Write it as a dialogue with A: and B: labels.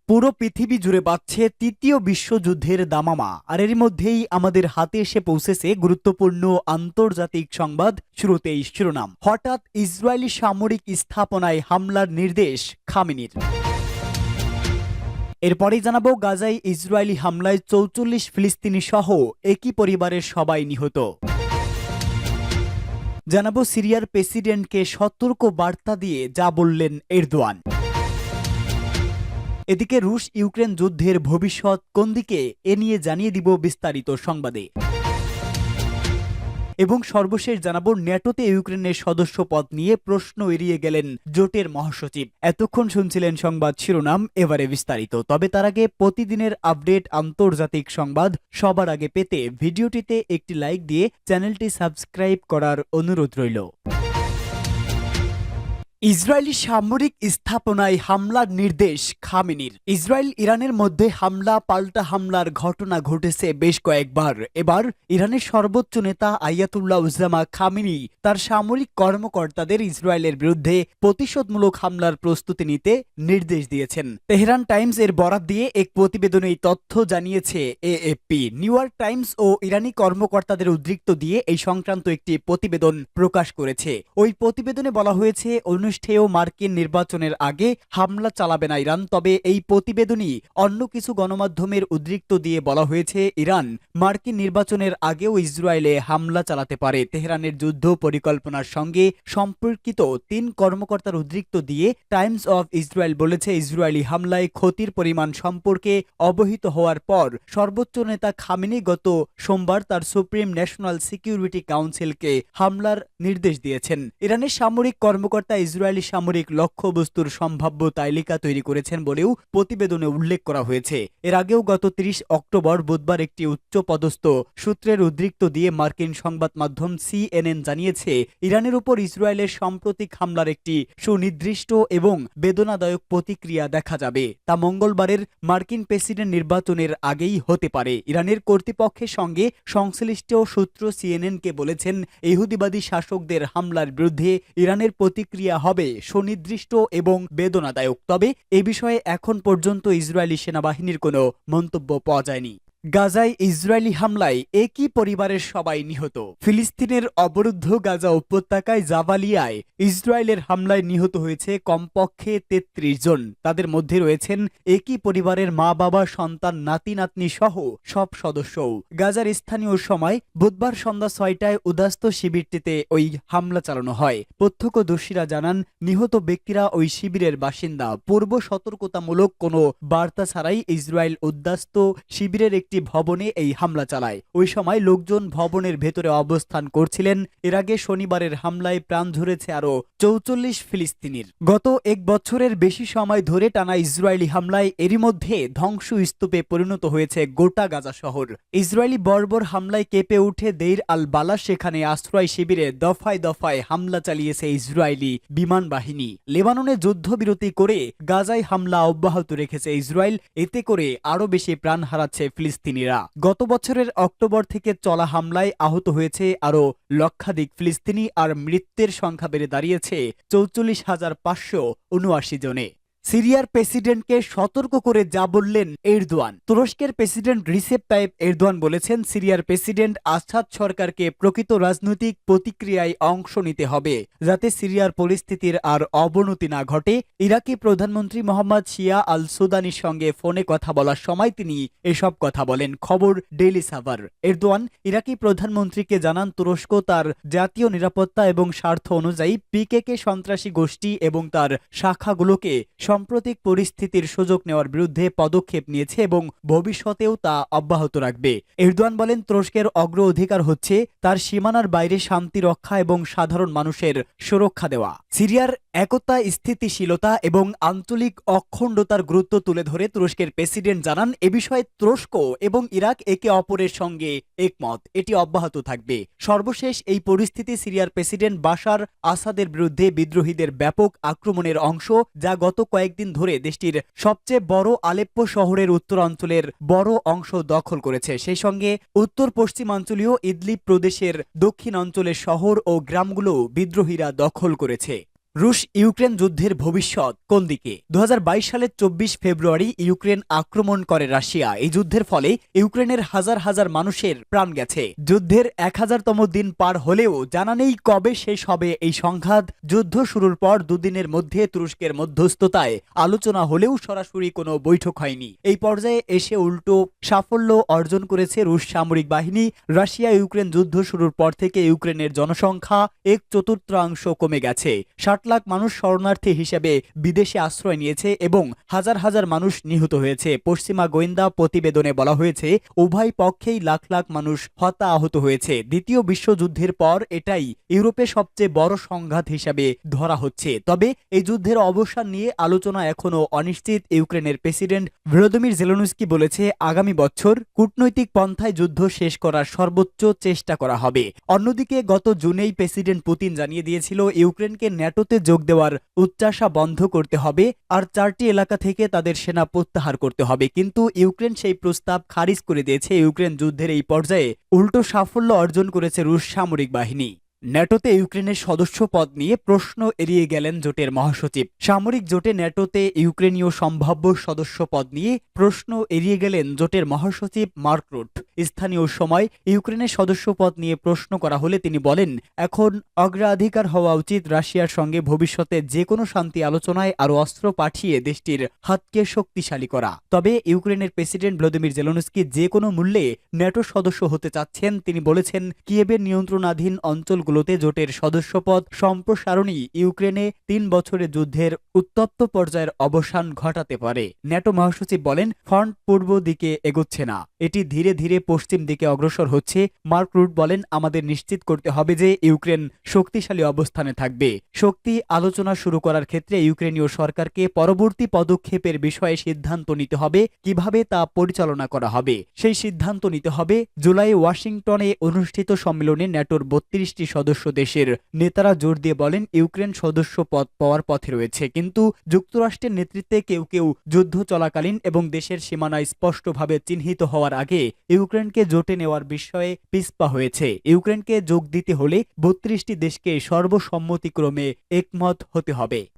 A: পুরো পৃথিবী জুড়ে বাজছে তৃতীয় বিশ্বযুদ্ধের দামামা, আর এর মধ্যেই আমাদের হাতে এসে পৌঁছেছে গুরুত্বপূর্ণ আন্তর্জাতিক সংবাদ। শুরুতেই শিরোনাম। হঠাৎ ইসরায়েলি সামরিক স্থাপনায় হামলার নির্দেশ খামেনির। এরপরেই জানাবো, গাজায় ইসরায়েলি হামলায় ৪৪ ফিলিস্তিনি সহ একই পরিবারের সবাই নিহত। জানাবো, সিরিয়ার প্রেসিডেন্টকে সতর্ক বার্তা দিয়ে যা বললেন এরদোয়ান। এদিকে রুশ ইউক্রেন যুদ্ধের ভবিষ্যৎ কোন দিকে, এ নিয়ে জানিয়ে দিব বিস্তারিত সংবাদে। এবং সর্বশেষ জানাবো, ন্যাটোতে ইউক্রেনের সদস্য পদ নিয়ে প্রশ্ন এড়িয়ে গেলেন জোটের মহাসচিব। এতক্ষণ শুনছিলেন সংবাদ শিরোনাম, এবারে বিস্তারিত। তবে তার আগে প্রতিদিনের আপডেট আন্তর্জাতিক সংবাদ সবার আগে পেতে ভিডিওটিতে একটি লাইক দিয়ে চ্যানেলটি সাবস্ক্রাইব করার অনুরোধ রইল। ইসরায়েলি সামরিক স্থাপনায় হামলার নির্দেশ খামেনির। ইসরায়েল ইরানের মধ্যে হামলা পাল্টা হামলার ঘটনা ঘটেছে বেশ কয়েকবার। এবার ইরানের সর্বোচ্চ নেতা আয়াতুল্লাহ উজ্জামা খামেনি তার সামরিক কর্মকর্তাদের ইসরায়েলের বিরুদ্ধে প্রতিশোধমূলক হামলার প্রস্তুতি নিতে নির্দেশ দিয়েছেন। তেহরান টাইমস এর বরাত দিয়ে এক প্রতিবেদনে এই তথ্য জানিয়েছে এএফপি। নিউ ইয়র্ক টাইমস ও ইরানি কর্মকর্তাদের উদ্ধৃত দিয়ে এই সংক্রান্ত একটি প্রতিবেদন প্রকাশ করেছে। ওই প্রতিবেদনে বলা হয়েছে, অনুষ্ঠেয় মার্কিন নির্বাচনের আগে হামলা চালাবে না ইরান। তবে এই প্রতিবেদনই অন্য কিছু গণমাধ্যমের উদ্ধৃত দিয়ে বলা হয়েছে, ইরান মার্কিন নির্বাচনের আগেও ইসরায়েলে হামলা চালাতে পারে। তেহরানের যুদ্ধ পরিকল্পনার সঙ্গে সম্পর্কিত ৩ কর্মকর্তার উদ্ধৃত দিয়ে টাইমস অফ ইসরায়েল বলেছে, ইসরায়েলি হামলায় ক্ষতির পরিমাণ সম্পর্কে অবহিত হওয়ার পর সর্বোচ্চ নেতা খামেনি গত সোমবার তার সুপ্রিম ন্যাশনাল সিকিউরিটি কাউন্সিলকে হামলার নির্দেশ দিয়েছেন। ইরানের সামরিক কর্মকর্তা ইসরায়েলি সামরিক লক্ষ্যবস্তুর সম্ভাব্য তালিকা তৈরি করেছেন বলেও প্রতিবেদনে উল্লেখ করা হয়েছে। এর আগেও গত ৩০ অক্টোবর বুধবার একটি উচ্চপদস্থ সূত্রের উদ্ধৃত দিয়ে মার্কিন সংবাদ মাধ্যম CNN জানিয়েছে, ইরানের উপর ইসরায়েলের সাম্প্রতিক হামলার একটি সুনির্দিষ্ট এবং বেদনাদায়ক প্রতিক্রিয়া দেখা যাবে। তা মঙ্গলবারের মার্কিন প্রেসিডেন্ট নির্বাচনের আগেই হতে পারে। ইরানের কর্তৃপক্ষের সঙ্গে সংশ্লিষ্ট সূত্র CNN-কে বলেছেন, ইহুদিবাদী শাসকদের হামলার বিরুদ্ধে ইরানের প্রতিক্রিয়া হবে সুনির্দিষ্ট এবং বেদনাদায়ক। তবে এ বিষয়ে এখন পর্যন্ত ইসরায়েলি সেনাবাহিনীর কোনো মন্তব্য পাওয়া যায়নি। গাজায় ইসরায়েলি হামলায় একই পরিবারের সবাই নিহত। ফিলিস্তিনের অবরুদ্ধ গাজা উপত্যকায় জাবালিয়ায় ইসরায়েলের হামলায় নিহত হয়েছে কমপক্ষে ৩৩ জন। তাদের মধ্যে রয়েছেন একই পরিবারের মা বাবা, সন্তান, নাতি নাতনি সহ সব সদস্যও। গাজার স্থানীয় সময় বুধবার সন্ধ্যা ৬টায় উদাস্ত শিবিরটিতে ওই হামলা চালানো হয়। প্রত্যক্ষদর্শীরা জানান, নিহত ব্যক্তিরা ওই শিবিরের বাসিন্দা। পূর্ব সতর্কতামূলক কোনো বার্তা ছাড়াই ইসরায়েল উদাস্ত শিবিরের একটি ভবনে এই হামলা চালায়। ওই সময় লোকজন ভবনের ভেতরে অবস্থান করছিলেন। এর আগে শনিবারের হামলায় প্রাণ ঝরেছে আরো ৪৪ ফিলিস্তিনির। গত ১ বছরের বেশি সময় ধরে টানা ইসরায়েলি হামলায় এরই মধ্যে ধ্বংসস্তূপে পরিণত হয়েছে গোটা গাজা শহর। ইসরায়েলি বর্বর হামলায় কেঁপে উঠে দেইর আল বালা, সেখানে আশ্রয় শিবিরে দফায় দফায় হামলা চালিয়েছে ইসরায়েলি বিমান বাহিনী। লেবাননে যুদ্ধবিরতি করে গাজায় হামলা অব্যাহত রেখেছে ইসরায়েল। এতে করে আরো বেশি প্রাণ হারাচ্ছে ফিলিস্তিনিরা। গত বছরের অক্টোবর থেকে চলা হামলায় আহত হয়েছে আরো লক্ষাধিক ফিলিস্তিনি, আর মৃত্যুর সংখ্যা বেড়ে দাঁড়িয়েছে ৪৪,৫৭৯ জনে। সিরিয়ার প্রেসিডেন্টকে সতর্ক করে যা বললেন এরদোয়ান। তুরস্কের প্রেসিডেন্ট রিসেপ তাইপ এরদোয়ান বলেছেন, সিরিয়ার প্রেসিডেন্ট আসাদ সরকারকে প্রকৃত রাজনৈতিক প্রতিক্রিয়ায় অংশ নিতে হবে, যাতে সিরিয়ার পরিস্থিতির আর অবনতি না ঘটে। ইরাকি প্রধানমন্ত্রী মোহাম্মদ শিয়া আল সুদানির সঙ্গে ফোনে কথা বলার সময় তিনি এসব কথা বলেন। খবর ডেইলি সাভার। এরদোয়ান ইরাকি প্রধানমন্ত্রীকে জানান, তুরস্ক তার জাতীয় নিরাপত্তা এবং স্বার্থ অনুযায়ী পিকেকে সন্ত্রাসী গোষ্ঠী এবং তার শাখাগুলোকে সাম্প্রতিক পরিস্থিতির সুযোগ নেওয়ার বিরুদ্ধে পদক্ষেপ নিয়েছে এবং ভবিষ্যতেও তা অব্যাহত রাখবে। এরদোয়ান বলেন, তুরস্কের অগ্র অধিকার হচ্ছে তার সীমানার বাইরে শান্তি রক্ষা এবং সাধারণ মানুষের সুরক্ষা দেওয়া। সিরিয়ার একতা, স্থিতিশীলতা এবং আঞ্চলিক অখণ্ডতার গুরুত্ব তুলে ধরে তুরস্কের প্রেসিডেন্ট জানান, এ বিষয়ে তুরস্ক এবং ইরাক একে অপরের সঙ্গে একমত, এটি অব্যাহত থাকবে। সর্বশেষ এই পরিস্থিতি সিরিয়ার প্রেসিডেন্ট বাশার আসাদের বিরুদ্ধে বিদ্রোহীদের ব্যাপক আক্রমণের অংশ, যা গত কয়েকদিন ধরে দেশটির সবচেয়ে বড় আলেপ্পো শহরের উত্তরাঞ্চলের বড় অংশ দখল করেছে। সেই সঙ্গে উত্তর পশ্চিমাঞ্চলীয় ইদলিব প্রদেশের দক্ষিণ অঞ্চলের শহর ও গ্রামগুলো বিদ্রোহীরা দখল করেছে। রুশ ইউক্রেন যুদ্ধের ভবিষ্যৎ কোন দিকে? 2022 সালের 24 ফেব্রুয়ারি ইউক্রেন আক্রমণ করে রাশিয়া। এই যুদ্ধের ফলে ইউক্রেনের হাজার হাজার মানুষের প্রাণ গেছে। যুদ্ধের 1000তম দিন পার হলেও জানা নেই কবে শেষ হবে এই সংঘাত। যুদ্ধ শুরুর পর দুদিনের মধ্যে তুরস্কের মধ্যস্থতায় আলোচনা হলেও সরাসরি কোনো বৈঠক হয়নি। এই পর্যায়ে এসে উল্টো সাফল্য অর্জন করেছে রুশ সামরিক বাহিনী। রাশিয়া ইউক্রেন যুদ্ধ শুরুর পর থেকে ইউক্রেনের জনসংখ্যা 1/4 কমে গেছে। 60 লাখ মানুষ শরণার্থী হিসেবে বিদেশে আশ্রয় নিয়েছে এবং হাজার হাজার মানুষ নিহত হয়েছে। পশ্চিমা গোয়েন্দা প্রতিবেদনে বলা হয়েছে উভয় পক্ষেই লাখ লাখ মানুষ হতাহত হয়েছে। দ্বিতীয় বিশ্বযুদ্ধের পর এটাই ইউরোপে সবচেয়ে বড় সংঘাত হিসেবে ধরা হচ্ছে। তবে এই যুদ্ধের অবসান নিয়ে আলোচনা এখনো অনিশ্চিত। ইউক্রেনের প্রেসিডেন্ট ভলোদিমির জেলেনস্কি বলেছে আগামী বছর কূটনৈতিক পন্থায় যুদ্ধ শেষ করার সর্বোচ্চ চেষ্টা করা হবে। অন্যদিকে গত জুনেই প্রেসিডেন্ট পুতিন জানিয়ে দিয়েছিল ইউক্রেনকে ন্যাটোতে যোগ দেওয়ার উচ্চাশা বন্ধ করতে হবে আর 4টি এলাকা থেকে তাদের সেনা প্রত্যাহার করতে হবে, কিন্তু ইউক্রেন সেই প্রস্তাব খারিজ করে দিয়েছে। ইউক্রেন যুদ্ধের এই পর্যায়ে উল্টো সাফল্য অর্জন করেছে রুশ সামরিক বাহিনী। ন্যাটোতে ইউক্রেনের সদস্য পদ নিয়ে প্রশ্ন এড়িয়ে গেলেন জোটের মহাসচিব। সামরিক জোটে ন্যাটোতে ইউক্রেনীয় সম্ভাব্য সদস্য পদ নিয়ে প্রশ্ন এড়িয়ে গেলেন জোটের মহাসচিব মার্ক রুট। স্থানীয় সময় ইউক্রেনের সদস্য পদ নিয়ে প্রশ্ন করা হলে তিনি বলেন এখন অগ্রাধিকার হওয়া উচিত রাশিয়ার সঙ্গে ভবিষ্যতে যে কোনো শান্তি আলোচনায় আরও অস্ত্র পাঠিয়ে দেশটির হাতকে শক্তিশালী করা। তবে ইউক্রেনের প্রেসিডেন্ট ভলোদিমির জেলেনস্কি যে কোনো মূল্যে ন্যাটো সদস্য হতে চাচ্ছেন। তিনি বলেছেন কিয়েভের নিয়ন্ত্রণাধীন অঞ্চল গুলোতে জোটের সদস্যপদ সম্প্রসারণই ইউক্রেনে 3 বছরের যুদ্ধের উত্তপ্ত পর্যায়ের অবসান ঘটাতে পারে। ন্যাটো মহাসচিব বলেন ফ্রন্ট পূর্ব দিকে এগোচ্ছে না, এটি ধীরে ধীরে পশ্চিম দিকে অগ্রসর হচ্ছে। মার্ক রুট বলেন আমাদের নিশ্চিত করতে হবে যে ইউক্রেন শক্তিশালী অবস্থানে থাকবে। শক্তি আলোচনা শুরু করার ক্ষেত্রে ইউক্রেনীয় সরকারকে পরবর্তী পদক্ষেপের বিষয়ে সিদ্ধান্ত নিতে হবে। কিভাবে তা পরিচালনা করা হবে সেই সিদ্ধান্ত নিতে হবে। জুলাই ওয়াশিংটনে অনুষ্ঠিত সম্মেলনে ন্যাটোর 32টি সদস্য দেশের নেতারা জোর দিয়ে বলেন ইউক্রেন সদস্য পদ পাওয়ার পথে রয়েছে, কিন্তু যুক্তরাষ্ট্রের নেতৃত্বে কেউ কেউ যুদ্ধ চলাকালীন এবং দেশের সীমানায় স্পষ্টভাবে চিহ্নিত হওয়ার আগে ইউক্রেনকে জোটে নেওয়ার বিষয়ে পিছপা হয়েছে। ইউক্রেনকে যোগ দিতে হলে 32টি দেশকে সর্বসম্মতিক্রমে একমত হতে হবে।